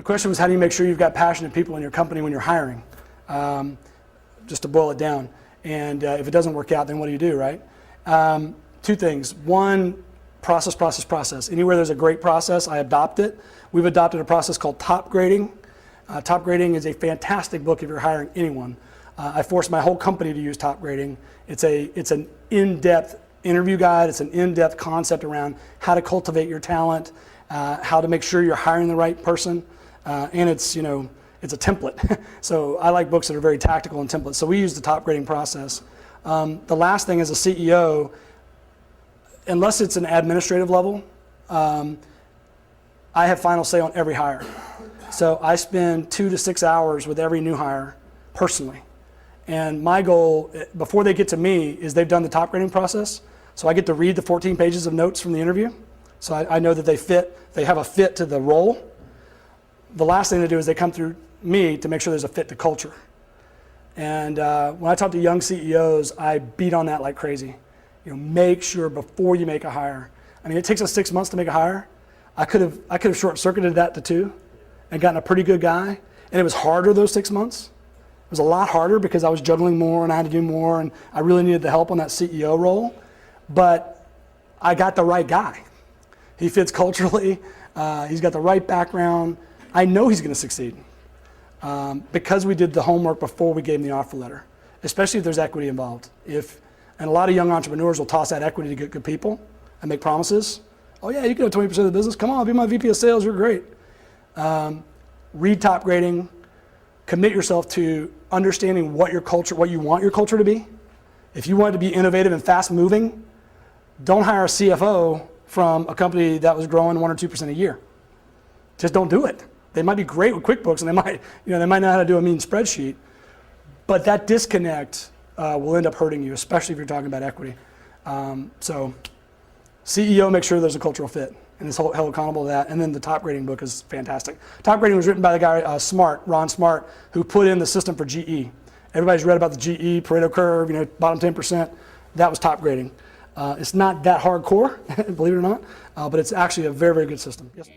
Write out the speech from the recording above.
question was, how do you make sure you've got passionate people in your company when you're hiring? Just to boil it down. And if it doesn't work out, then what do you do, right? Two things. One, process. Anywhere there's a great process, I adopt it. We've adopted a process called Topgrading. Topgrading is a fantastic book if you're hiring anyone. I forced my whole company to use Topgrading. It's an in-depth interview guide. It's an in-depth concept around how to cultivate your talent, how to make sure you're hiring the right person, and it's a template. So I like books that are very tactical and templates. So we use the Topgrading process. The last thing as a CEO, unless it's an administrative level, I have final say on every hire. So I spend 2 to 6 hours with every new hire personally. And my goal, before they get to me, is they've done the Topgrading process. So I get to read the 14 pages of notes from the interview. So I know that they have a fit to the role. The last thing they do is they come through me to make sure there's a fit to culture. And when I talk to young CEOs, I beat on that like crazy. Make sure before you make a hire. I mean, it takes us 6 months to make a hire. I could have short-circuited that to 2 and gotten a pretty good guy. And it was harder those 6 months. It was a lot harder because I was juggling more and I had to do more, and I really needed the help on that CEO role. But I got the right guy. He fits culturally. He's got the right background. I know he's going to succeed because we did the homework before we gave him the offer letter, especially if there's equity involved. And a lot of young entrepreneurs will toss that equity to get good people and make promises. Oh yeah, you can have 20% of the business. Come on, be my VP of sales, you're great. Read Topgrading, commit yourself to understanding what you want your culture to be. If you want it to be innovative and fast moving, don't hire a CFO from a company that was growing 1 or 2% a year. Just don't do it. They might be great with QuickBooks and they might know how to do a mean spreadsheet, but that disconnect will end up hurting you, especially if you're talking about equity. So CEO, make sure there's a cultural fit and is held accountable to that. And then the Topgrading book is fantastic. Topgrading was written by the guy, Ron Smart, who put in the system for GE. Everybody's read about the GE Pareto curve, bottom 10%. That was Topgrading. It's not that hardcore, believe it or not, but it's actually a very, very good system. Yes.